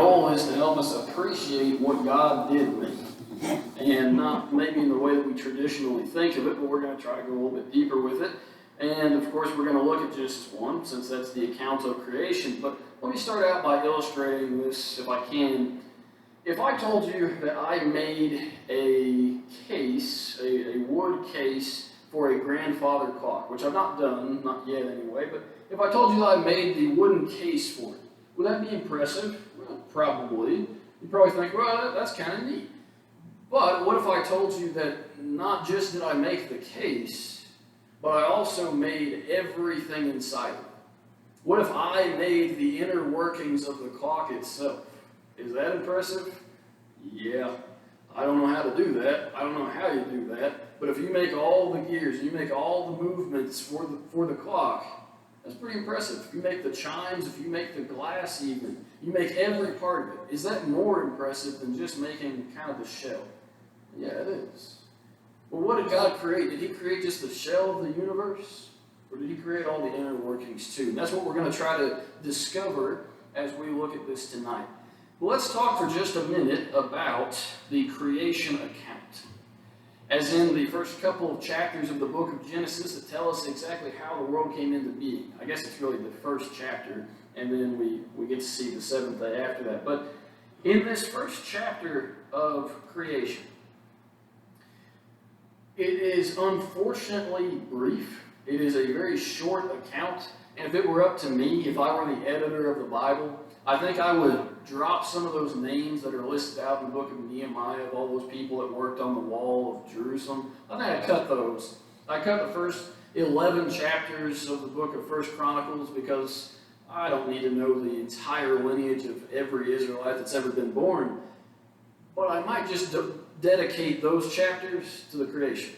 goal is to help us appreciate what God did make. And not maybe in the way that we traditionally think of it, but we're going to try to go a little bit deeper with it. And of course, we're going to look at Genesis 1, since that's the account of creation. But let me start out by illustrating this, if I can. If I told you that I made a case, a wood case for a grandfather clock, which I've not done, not yet anyway, but if I told you that I made the wooden case for it, would that be impressive? Well, probably. You'd probably think, well, that's kind of neat. But what if I told you that not just did I make the case, but I also made everything inside of it? What if I made the inner workings of the clock itself? Is that impressive? Yeah. I don't know how to do that. I don't know how you do that. But if you make all the gears, you make all the movements for the clock, that's pretty impressive. If you make the chimes, if you make the glass even, you make every part of it. Is that more impressive than just making kind of the shell? Yeah, it is. Well, what did God create? Did He create just the shell of the universe? Or did He create all the inner workings too? And that's what we're going to try to discover as we look at this tonight. Well, let's talk for just a minute about the creation account. As in the first couple of chapters of the book of Genesis that tell us exactly how the world came into being. I guess it's really the first chapter, and then we get to see the seventh day after that. But in this first chapter of creation, it is unfortunately brief. It is a very short account, and if it were up to me, if I were the editor of the Bible, I think I would drop some of those names that are listed out in the book of Nehemiah of all those people that worked on the wall of Jerusalem. I think I'd cut those. I cut the first 11 chapters of the book of First Chronicles because I don't need to know the entire lineage of every Israelite that's ever been born. But I might just dedicate those chapters to the creation.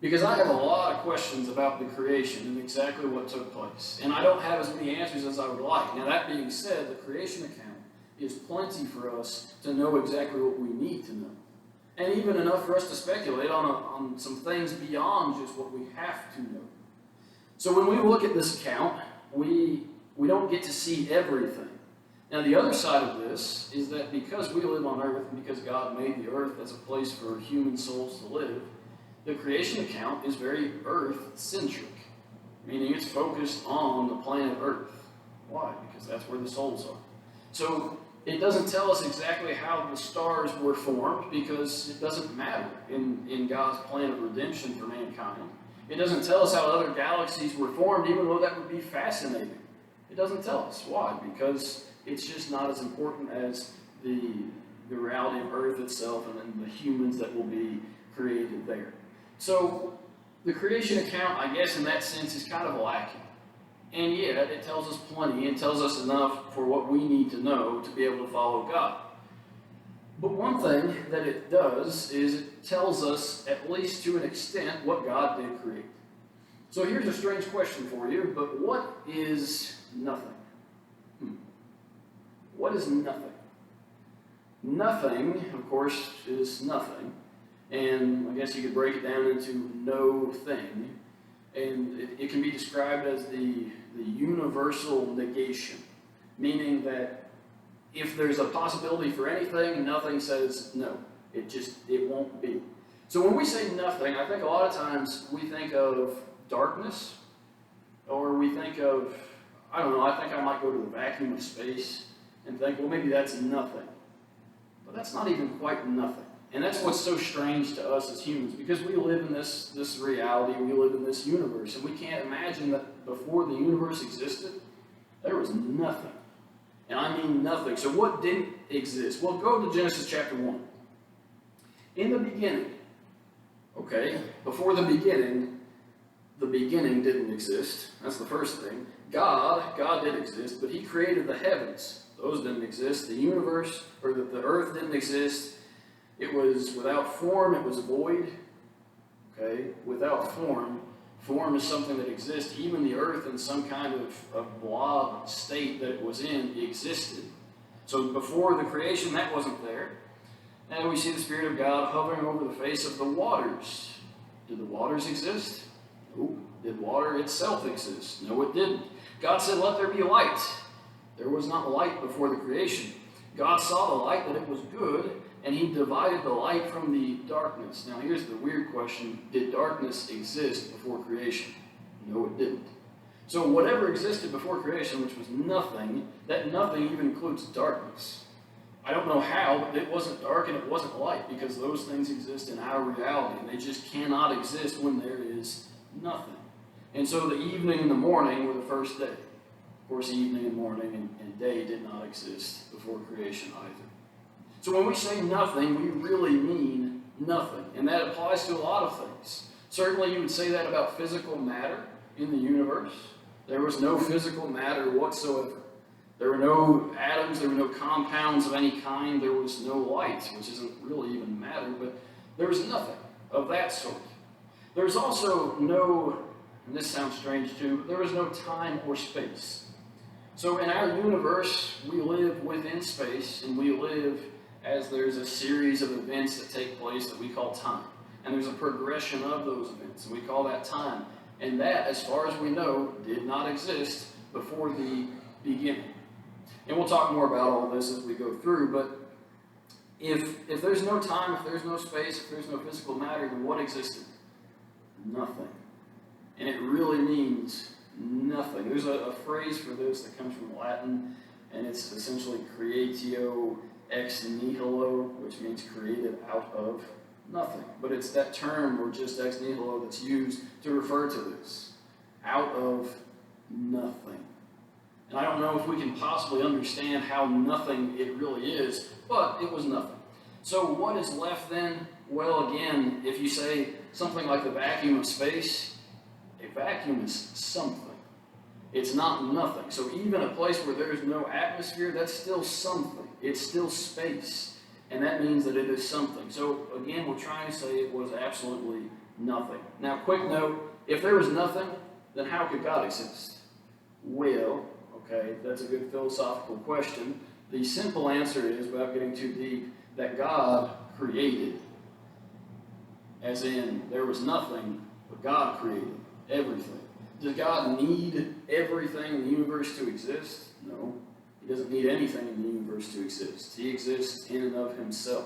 Because I have a lot of questions about the creation and exactly what took place. And I don't have as many answers as I would like. Now that being said, the creation account is plenty for us to know exactly what we need to know. And even enough for us to speculate on some things beyond just what we have to know. So when we look at this account, we don't get to see everything. Now the other side of this is that because we live on earth and because God made the earth as a place for human souls to live, the creation account is very earth-centric, meaning it's focused on the planet Earth. Why? Because that's where the souls are. So it doesn't tell us exactly how the stars were formed because it doesn't matter in God's plan of redemption for mankind. It doesn't tell us how other galaxies were formed, even though that would be fascinating. It doesn't tell us. Why? Because it's just not as important as the reality of Earth itself and then the humans that will be created there. So the creation account, I guess in that sense, is kind of lacking. And yet it tells us plenty and tells us enough for what we need to know to be able to follow God. But one thing that it does is it tells us, at least to an extent, what God did create. So here's a strange question for you, but what is nothing? What is nothing? Nothing, of course, is nothing. And I guess you could break it down into no thing. And it can be described as the universal negation, meaning that if there's a possibility for anything, nothing says no. It won't be. So when we say nothing, I think a lot of times we think of darkness, or we think of, I don't know, I think I might go to the vacuum of space and think, well, maybe that's nothing. But that's not even quite nothing. And that's what's so strange to us as humans, because we live in this reality, we live in this universe, and we can't imagine that before the universe existed, there was nothing. And I mean nothing. So what didn't exist? Well, go to Genesis chapter 1. In the beginning, okay, before the beginning didn't exist. That's the first thing. God did exist, but He created the heavens. Those didn't exist. The universe, or the earth didn't exist. It was without form, it was void. Okay? Without form. Form is something that exists. Even the earth in some kind of blob state that it was in existed. So before the creation, that wasn't there. And we see the Spirit of God hovering over the face of the waters. Did the waters exist? Nope. Did water itself exist? No, it didn't. God said, let there be light. There was not light before the creation. God saw the light that it was good, and he divided the light from the darkness. Now here's the weird question. Did darkness exist before creation? No, it didn't. So whatever existed before creation, which was nothing, that nothing even includes darkness. I don't know how, but it wasn't dark and it wasn't light, because those things exist in our reality, and they just cannot exist when there is nothing. And so the evening and the morning were the first day. Of course, evening and morning and day did not exist before creation either. So when we say nothing, we really mean nothing, and that applies to a lot of things. Certainly you would say that about physical matter in the universe. There was no physical matter whatsoever. There were no atoms, there were no compounds of any kind, there was no light, which isn't really even matter, but there was nothing of that sort. There's also no, and this sounds strange too, but there was no time or space. So in our universe, we live within space, and we live as there's a series of events that take place that we call time. And there's a progression of those events, and we call that time. And that, as far as we know, did not exist before the beginning. And we'll talk more about all this as we go through, but if there's no time, if there's no space, if there's no physical matter, then what existed? Nothing. And it really means nothing. There's a phrase for this that comes from Latin, and it's essentially creatio ex nihilo, which means created out of nothing. But it's that term, or just ex nihilo, that's used to refer to this. Out of nothing. And I don't know if we can possibly understand how nothing it really is, but it was nothing. So what is left then? Well, again, if you say something like the vacuum of space, a vacuum is something. It's not nothing. So even a place where there's no atmosphere, that's still something. It's still space. And that means that it is something. So again, we're trying to say it was absolutely nothing. Now, quick note, if there was nothing, then how could God exist? Well, okay, that's a good philosophical question. The simple answer is, without getting too deep, that God created. As in, there was nothing, but God created everything. Does God need everything in the universe to exist? No. He doesn't need anything in the universe to exist. He exists in and of himself.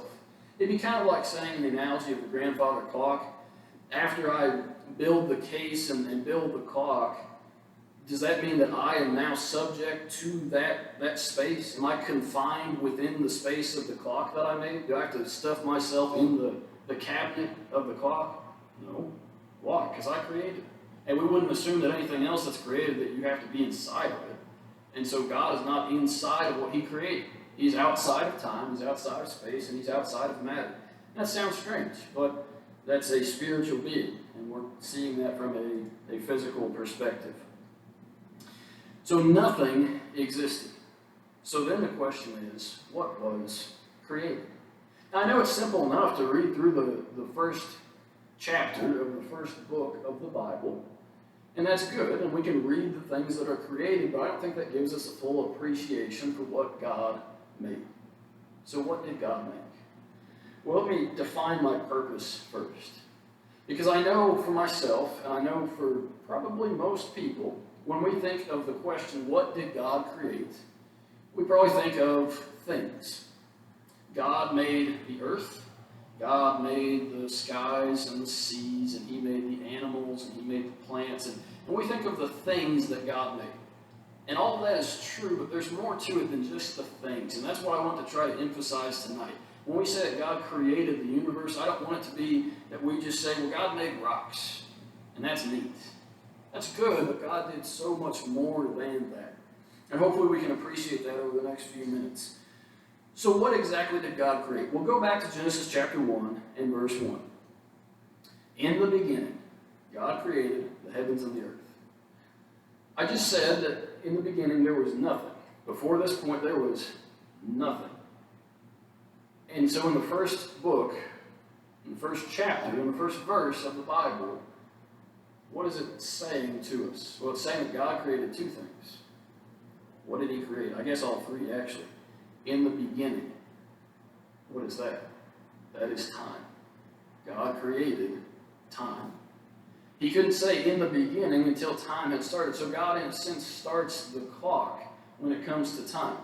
It'd be kind of like saying the analogy of the grandfather clock. After I build the case and build the clock, does that mean that I am now subject to that space? Am I confined within the space of the clock that I made? Do I have to stuff myself in the cabinet of the clock? No. Why? Because I created it. And we wouldn't assume that anything else that's created that you have to be inside of it. And so God is not inside of what he created. He's outside of time, he's outside of space, and he's outside of matter. That sounds strange, but that's a spiritual being, and we're seeing that from a physical perspective. So nothing existed. So then the question is, what was created? Now I know it's simple enough to read through the first chapter of the first book of the Bible, and that's good, and we can read the things that are created, but I don't think that gives us a full appreciation for what God made. So what did God make? Well, let me define my purpose first. Because I know for myself, and I know for probably most people, when we think of the question, what did God create? We probably think of things. God made the earth. God made the skies and the seas, and he made the animals, and he made the plants, and we think of the things that God made. And all of that is true, but there's more to it than just the things, and that's what I want to try to emphasize tonight. When we say that God created the universe, I don't want it to be that we just say, well, God made rocks, and that's neat. That's good, but God did so much more than that. And hopefully we can appreciate that over the next few minutes. So what exactly did God create? We'll go back to Genesis chapter 1 and verse 1. In the beginning, God created the heavens and the earth. I just said that in the beginning there was nothing. Before this point there was nothing. And so in the first book, in the first chapter, in the first verse of the Bible, what is it saying to us? Well, it's saying that God created two things. What did he create? I guess all three, actually. In the beginning. What is that? That is time. God created time. He couldn't say in the beginning until time had started. So God, in a sense, starts the clock when it comes to time.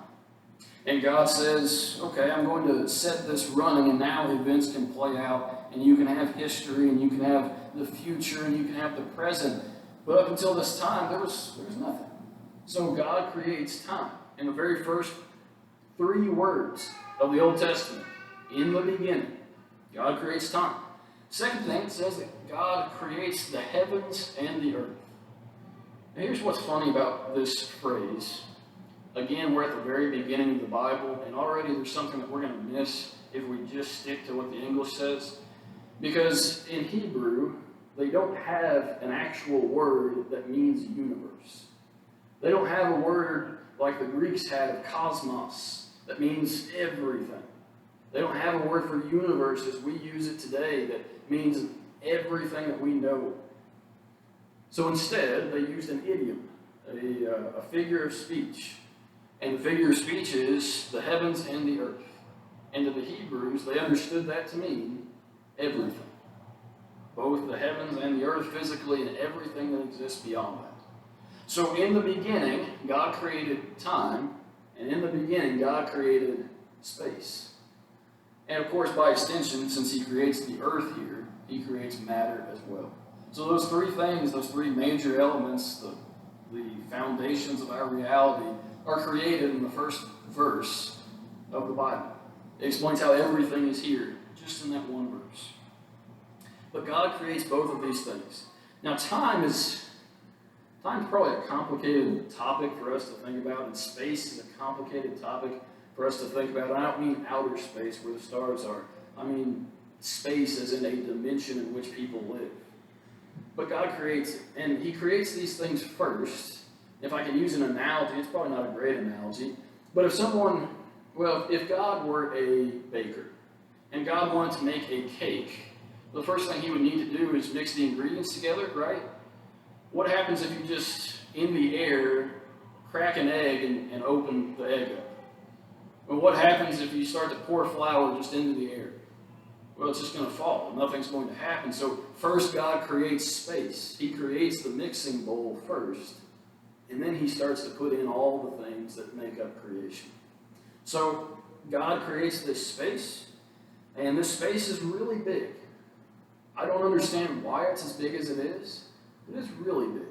And God says, okay, I'm going to set this running, and now events can play out, and you can have history, and you can have the future, and you can have the present. But up until this time, there was nothing. So God creates time. In the very first 3 words of the Old Testament, in the beginning, God creates time. Second thing, it says that God creates the heavens and the earth. Now here's what's funny about this phrase. Again, we're at the very beginning of the Bible, and already there's something that we're going to miss if we just stick to what the English says. Because in Hebrew, they don't have an actual word that means universe. They don't have a word like the Greeks had of cosmos that means everything. They don't have a word for universe as we use it today that means everything that we know. So instead, they used an idiom, a figure of speech. And the figure of speech is the heavens and the earth. And to the Hebrews, they understood that to mean everything. Both the heavens and the earth physically and everything that exists beyond that. So in the beginning, God created time. And in the beginning, God created space. And of course, by extension, since he creates the earth here, he creates matter as well. So those 3 things, those 3 major elements, the foundations of our reality, are created in the first verse of the Bible. It explains how everything is here, just in that one verse. But God creates both of these things. Now, time's probably a complicated topic for us to think about, and space is a complicated topic for us to think about. I don't mean outer space where the stars are. I mean space as in a dimension in which people live. But God creates it, and he creates these things first. If I can use an analogy, it's probably not a great analogy, but if God were a baker, and God wanted to make a cake, the first thing he would need to do is mix the ingredients together, right? What happens if you just, in the air, crack an egg and open the egg up? Well, what happens if you start to pour flour just into the air? Well, it's just going to fall. Nothing's going to happen. So first God creates space. He creates the mixing bowl first, and then he starts to put in all the things that make up creation. So God creates this space, and this space is really big. I don't understand why it's as big as it is. It is really big.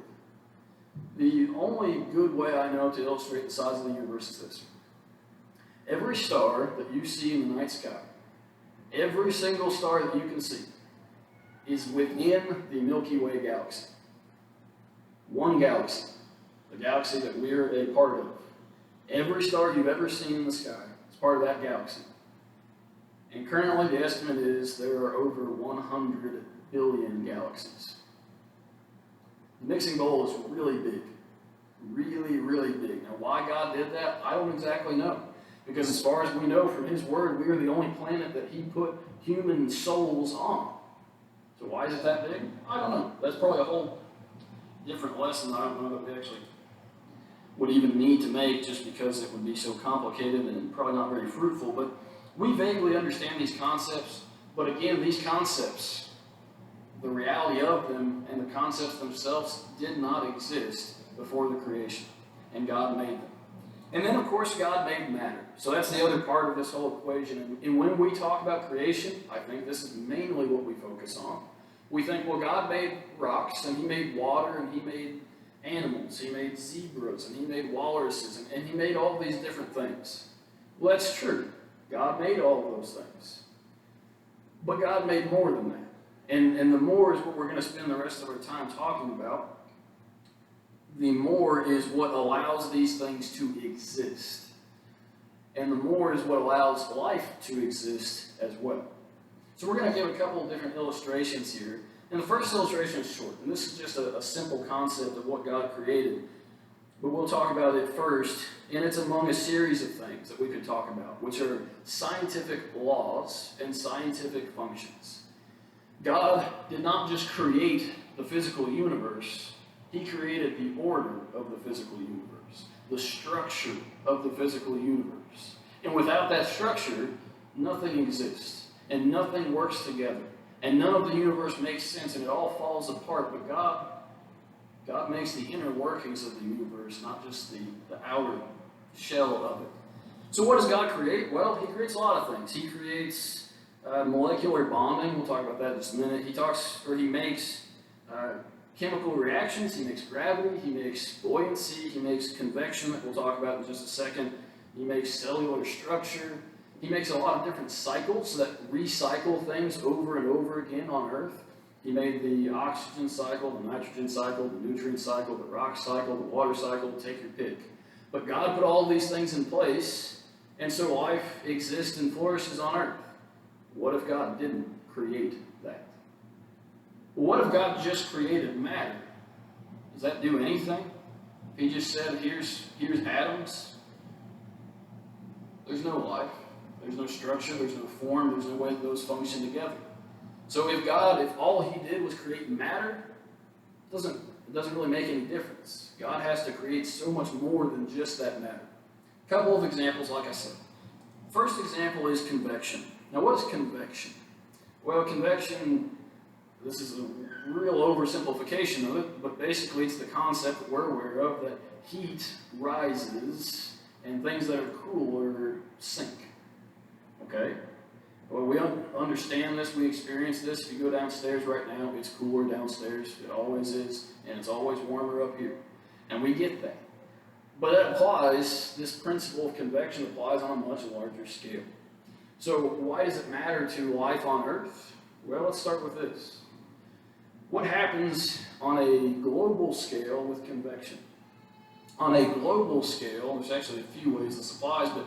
The only good way I know to illustrate the size of the universe is this. Every star that you see in the night sky, every single star that you can see, is within the Milky Way galaxy. One galaxy, the galaxy that we're a part of. Every star you've ever seen in the sky is part of that galaxy. And currently the estimate is there are over 100 billion galaxies. The mixing bowl is really big. Really, really big. Now why God did that, I don't exactly know. Because as far as we know from his word, we are the only planet that he put human souls on. So why is it that big? I don't know. That's probably a whole different lesson I don't know that we actually would even need to make, just because it would be so complicated and probably not very fruitful. But we vaguely understand these concepts. But again, these concepts, the reality of them and the concepts themselves did not exist before the creation. And God made them. And then, of course, God made matter. So that's the other part of this whole equation. And when we talk about creation, I think this is mainly what we focus on. We think, well, God made rocks, and he made water, and he made animals. He made zebras, and he made walruses, and he made all these different things. Well, that's true. God made all of those things. But God made more than that. And the more is what we're going to spend the rest of our time talking about. The more is what allows these things to exist. And the more is what allows life to exist as well. So we're going to give a couple of different illustrations here. And the first illustration is short. And this is just a simple concept of what God created. But we'll talk about it first. And it's among a series of things that we could talk about, which are scientific laws and scientific functions. God did not just create the physical universe. He created the order of the physical universe, the structure of the physical universe. And without that structure, nothing exists, and nothing works together, and none of the universe makes sense, and it all falls apart. But God makes the inner workings of the universe, not just the outer shell of it. So what does God create? Well, he creates a lot of things. He creates molecular bonding. We'll talk about that in just a minute. He makes chemical reactions. He makes gravity. He makes buoyancy. He makes convection that we'll talk about in just a second. He makes cellular structure. He makes a lot of different cycles that recycle things over and over again on Earth. He made the oxygen cycle, the nitrogen cycle, the nutrient cycle, the rock cycle, the water cycle, take your pick. But God put all these things in place, and so life exists and flourishes on Earth. What if God didn't create that? What if God just created matter? Does that do anything? If he just said, here's atoms, there's no life, there's no structure, there's no form, there's no way that those function together. So if all he did was create matter, it doesn't really make any difference. God has to create so much more than just that matter. A couple of examples, like I said. First example is convection. Now, what is convection? Well, convection, this is a real oversimplification of it, but basically it's the concept that we're aware of that heat rises and things that are cooler sink. Okay? Well, we understand this, we experience this. If you go downstairs right now, it's cooler downstairs. It always is, and it's always warmer up here. And we get that. But this principle of convection applies on a much larger scale. So why does it matter to life on Earth? Well, let's start with this. What happens on a global scale with convection? On a global scale, there's actually a few ways this applies, but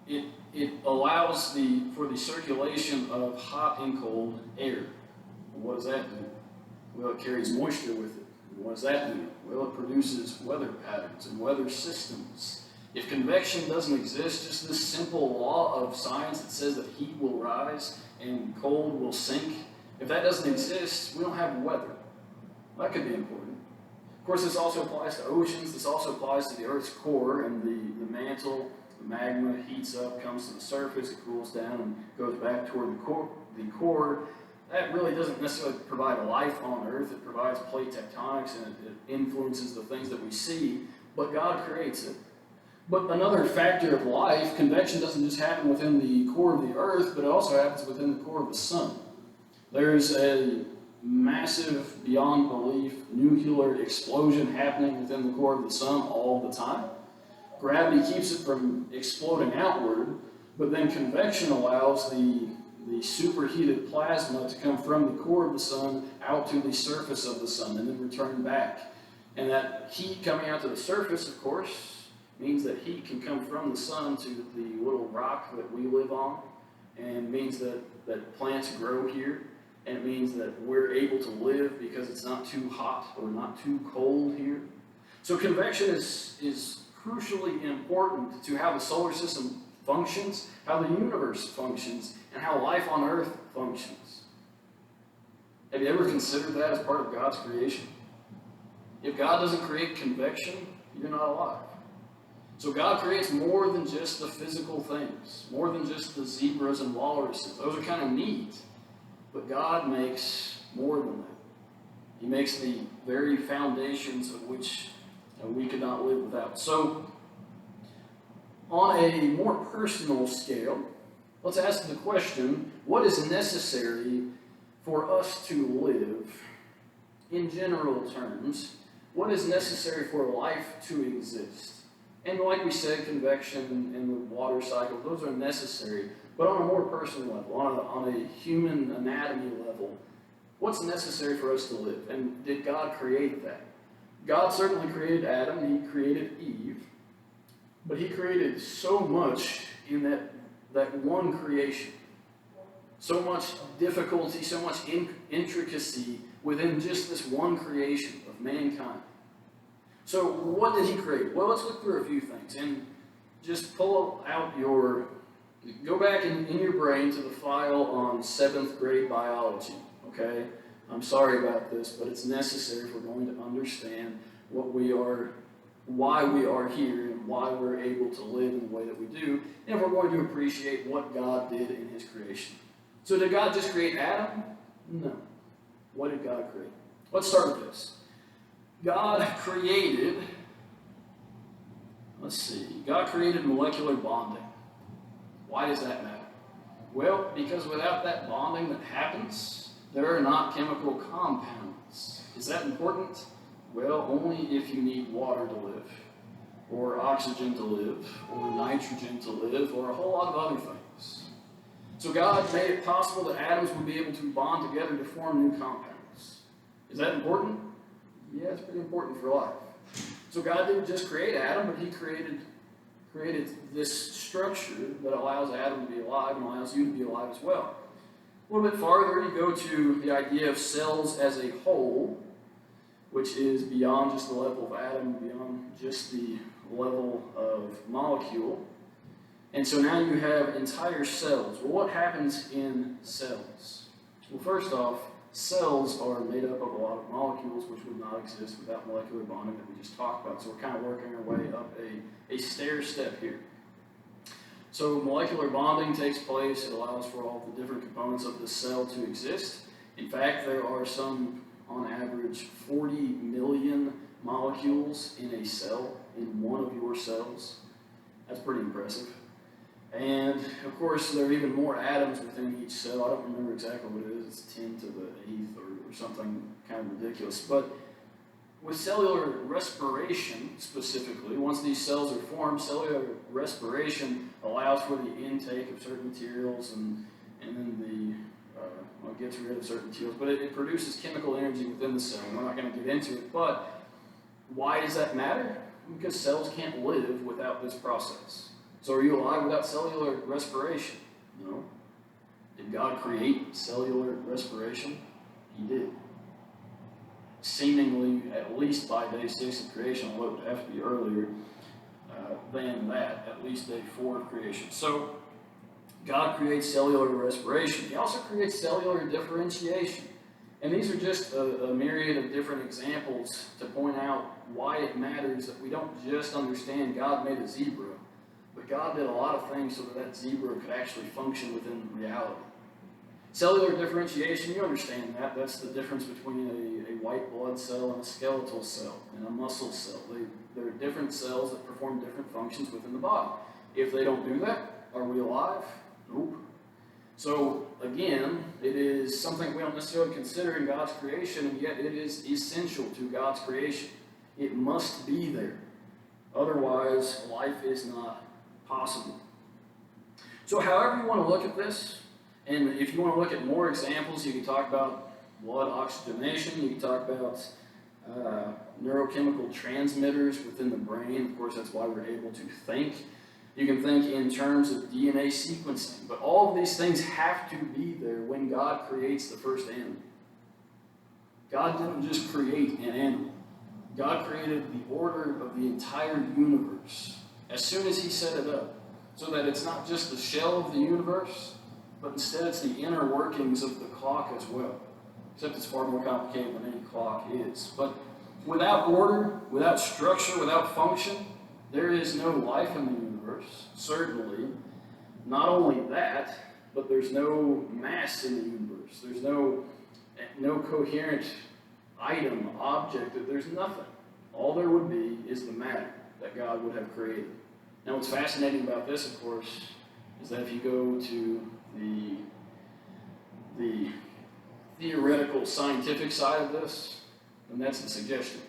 it allows for the circulation of hot and cold air. And what does that do? Well, it carries moisture with it. And what does that do? Well, it produces weather patterns and weather systems. If convection doesn't exist, just this simple law of science that says that heat will rise and cold will sink, if that doesn't exist, we don't have weather. That could be important. Of course, this also applies to oceans. This also applies to the Earth's core and the mantle. The magma heats up, comes to the surface, it cools down, and goes back toward the core. That really doesn't necessarily provide life on Earth. It provides plate tectonics, and it influences the things that we see, but God creates it. But another factor of life, convection doesn't just happen within the core of the Earth, but it also happens within the core of the sun. There's a massive, beyond belief, nuclear explosion happening within the core of the sun all the time. Gravity keeps it from exploding outward, but then convection allows the superheated plasma to come from the core of the sun out to the surface of the sun and then return back. And that heat coming out to the surface, of course, means that heat can come from the sun to the little rock that we live on, and means that plants grow here, and it means that we're able to live because it's not too hot or not too cold here. So convection is crucially important to how the solar system functions, how the universe functions, and how life on Earth functions. Have you ever considered that as part of God's creation? If God doesn't create convection, you're not alive. So God creates more than just the physical things, more than just the zebras and walruses. Those are kind of neat, but God makes more than that. He makes the very foundations of which we could not live without. So, on a more personal scale, let's ask the question, what is necessary for us to live? In general terms, what is necessary for life to exist? And like we said, convection and the water cycle, those are necessary. But on a more personal level, on a human anatomy level, what's necessary for us to live? And did God create that? God certainly created Adam, he created Eve, but he created so much in that one creation. So much difficulty, so much intricacy within just this one creation of mankind. So what did he create? Well, let's look through a few things and just pull out go back in your brain to the file on 7th grade biology, okay? I'm sorry about this, but it's necessary if we're going to understand why we are here and why we're able to live in the way that we do, and if we're going to appreciate what God did in his creation. So did God just create Adam? No. What did God create? Let's start with this. God created molecular bonding. Why does that matter? Well, because without that bonding that happens, there are not chemical compounds. Is that important? Well, only if you need water to live, or oxygen to live, or nitrogen to live, or a whole lot of other things. So God made it possible that atoms would be able to bond together to form new compounds. Is that important? Yeah, it's pretty important for life. So God didn't just create Adam, but he created this structure that allows Adam to be alive and allows you to be alive as well. A little bit farther, you go to the idea of cells as a whole, which is beyond just the level of atom, beyond just the level of molecule. And so now you have entire cells. Well, what happens in cells? Well, first off, cells are made up of a lot of molecules which would not exist without molecular bonding that we just talked about. So we're kind of working our way up a stair step here. So molecular bonding takes place. It allows for all the different components of the cell to exist. In fact, there are some, on average, 40 million molecules in a cell, in one of your cells. That's pretty impressive. And of course, there are even more atoms within each cell. I don't remember exactly what it is. It's 10 to the 8th or something kind of ridiculous. But with cellular respiration specifically, once these cells are formed, cellular respiration allows for the intake of certain materials and then it gets rid of certain materials. But it produces chemical energy within the cell. We're not going to get into it. But why does that matter? Because cells can't live without this process. So are you alive without cellular respiration? No. Did God create cellular respiration? He did. Seemingly, at least by day 6 of creation, although it would have to be earlier than that, at least day 4 of creation. So God creates cellular respiration. He also creates cellular differentiation. And these are just a myriad of different examples to point out why it matters that we don't just understand God made a zebra, but God did a lot of things so that zebra could actually function within reality. Cellular differentiation, you understand that. That's the difference between a white blood cell and a skeletal cell and a muscle cell. They're different cells that perform different functions within the body. If they don't do that, are we alive? Nope. So again, it is something we don't necessarily consider in God's creation, and yet it is essential to God's creation. It must be there. Otherwise, life is not possible. So however you want to look at this, and if you want to look at more examples, you can talk about blood oxygenation, you can talk about neurochemical transmitters within the brain. Of course, that's why we're able to think. You can think in terms of DNA sequencing, but all of these things have to be there when God creates the first animal. God didn't just create an animal. God created the order of the entire universe as soon as he set it up, so that it's not just the shell of the universe, but instead it's the inner workings of the clock as well. Except it's far more complicated than any clock is. But without order, without structure, without function, there is no life in the universe, certainly. Not only that, but there's no mass in the universe. There's no coherent item, object, there's nothing. All there would be is the matter that God would have created. Now what's fascinating about this, of course, is that if you go to the theoretical scientific side of this, then that's the suggestion.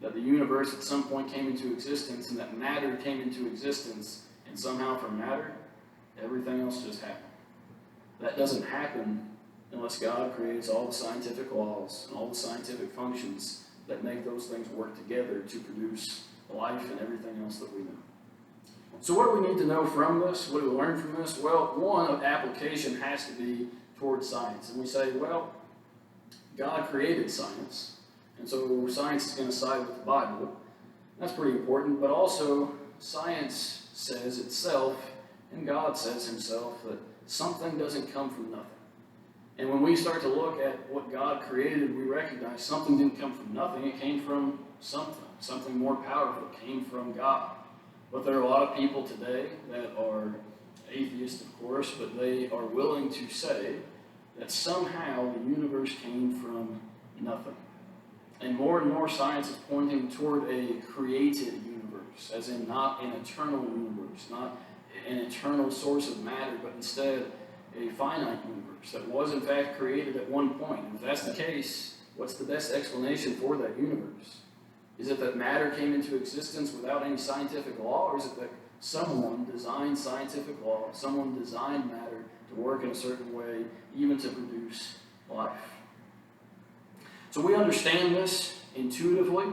That the universe at some point came into existence, and that matter came into existence, and somehow from matter, everything else just happened. That doesn't happen unless God creates all the scientific laws and all the scientific functions that make those things work together to produce life and everything else that we know. So what do we need to know from this? What do we learn from this? Well, one, application has to be towards science. And we say, well, God created science, and so science is going to side with the Bible. That's pretty important, but also science says itself, and God says himself, that something doesn't come from nothing. And when we start to look at what God created, we recognize something didn't come from nothing, it came from something more powerful, it came from God. But there are a lot of people today that are atheists, of course, but they are willing to say that somehow the universe came from nothing. And more science is pointing toward a created universe, as in not an eternal universe, not an eternal source of matter, but instead a finite universe that was in fact created at one point. And if that's the case, what's the best explanation for that universe? Is it that matter came into existence without any scientific law, or is it that someone designed scientific law, someone designed matter to work in a certain way, even to produce life? So we understand this intuitively.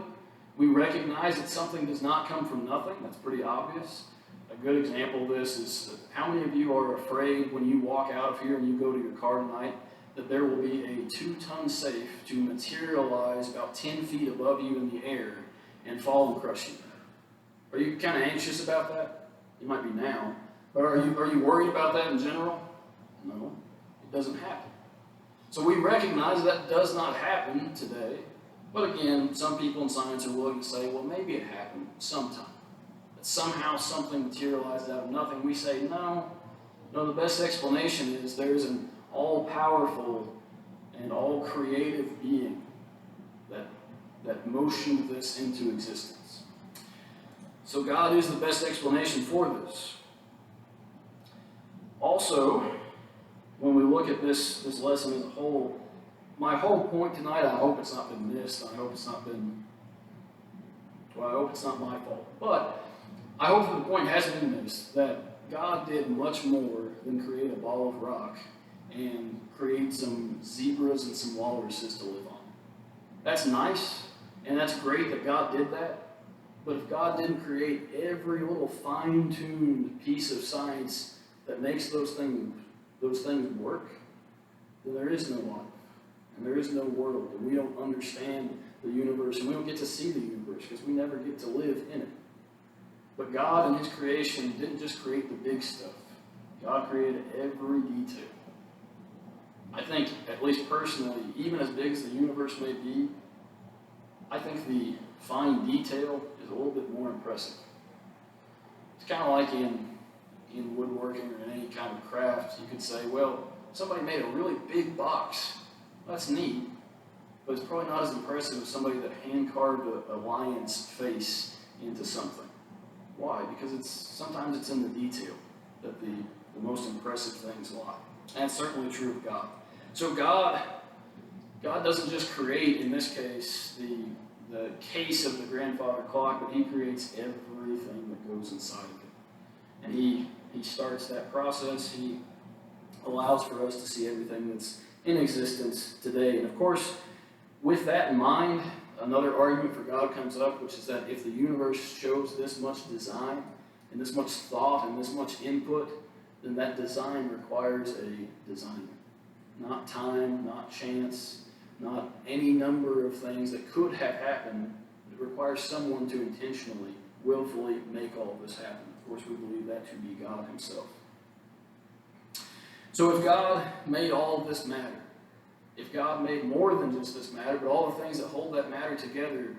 We recognize that something does not come from nothing. That's pretty obvious. A good example of this is how many of you are afraid when you walk out of here and you go to your car tonight that there will be a 2-ton safe to materialize about 10 feet above you in the air and fall and crush you? Are you kind of anxious about that? You might be now. But are you worried about that in general? No, it doesn't happen. So we recognize that does not happen today. But again, some people in science are willing to say, well, maybe it happened sometime. That somehow something materialized out of nothing. We say, no, the best explanation is there's an all-powerful and all-creative being that motioned this into existence. So God is the best explanation for this. Also, when we look at this lesson as a whole, my whole point tonight, I hope it's not been missed. I hope it's not my fault. But I hope that the point hasn't been missed, that God did much more than create a ball of rock and create some zebras and some walruses to live on. That's nice, and that's great that God did that. But if God didn't create every little fine-tuned piece of science that makes those things work, then there is no life, and there is no world, and we don't understand the universe, and we don't get to see the universe because we never get to live in it. But God in His creation didn't just create the big stuff. God created every detail. I think, at least personally, even as big as the universe may be, I think the fine detail is a little bit more impressive. It's kind of like in woodworking or in any kind of craft, you could say, well, somebody made a really big box. That's neat, but it's probably not as impressive as somebody that hand-carved a lion's face into something. Why? Because sometimes it's in the detail that the most impressive things lie. And that's certainly true of God. So God doesn't just create, in this case, the case of the grandfather clock, but He creates everything that goes inside of it. And He starts that process. He allows for us to see everything that's in existence today. And of course, with that in mind, another argument for God comes up, which is that if the universe shows this much design and this much thought and this much input, then that design requires a designer. Not time, not chance, not any number of things that could have happened. It requires someone to intentionally, willfully make all of this happen. Of course, we believe that to be God Himself. So if God made all of this matter, if God made more than just this matter, but all the things that hold that matter together,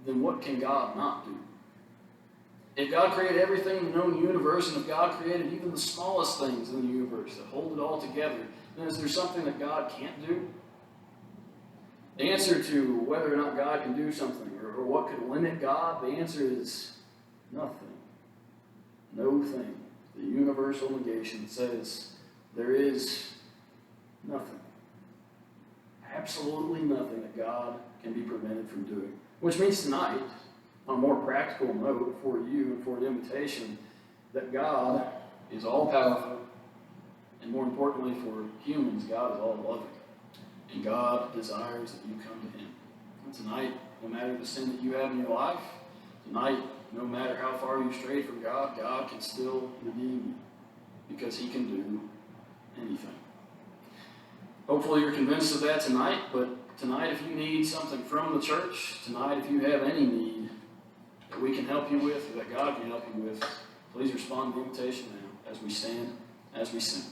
then what can God not do? If God created everything in the known universe, and if God created even the smallest things in the universe that hold it all together, then is there something that God can't do? The answer to whether or not God can do something, or what could limit God, the answer is nothing. No thing. The universal negation says there is nothing. Absolutely nothing that God can be prevented from doing. Which means tonight, on a more practical note for you and for the invitation, that God is all-powerful, and more importantly for humans, God is all-loving. And God desires that you come to Him. And tonight, no matter the sin that you have in your life, tonight, no matter how far you stray from God, God can still redeem you because He can do anything. Hopefully you're convinced of that tonight, but tonight if you need something from the church, tonight if you have any need that we can help you with, or that God can help you with, please respond to the invitation now as we stand, as we sing.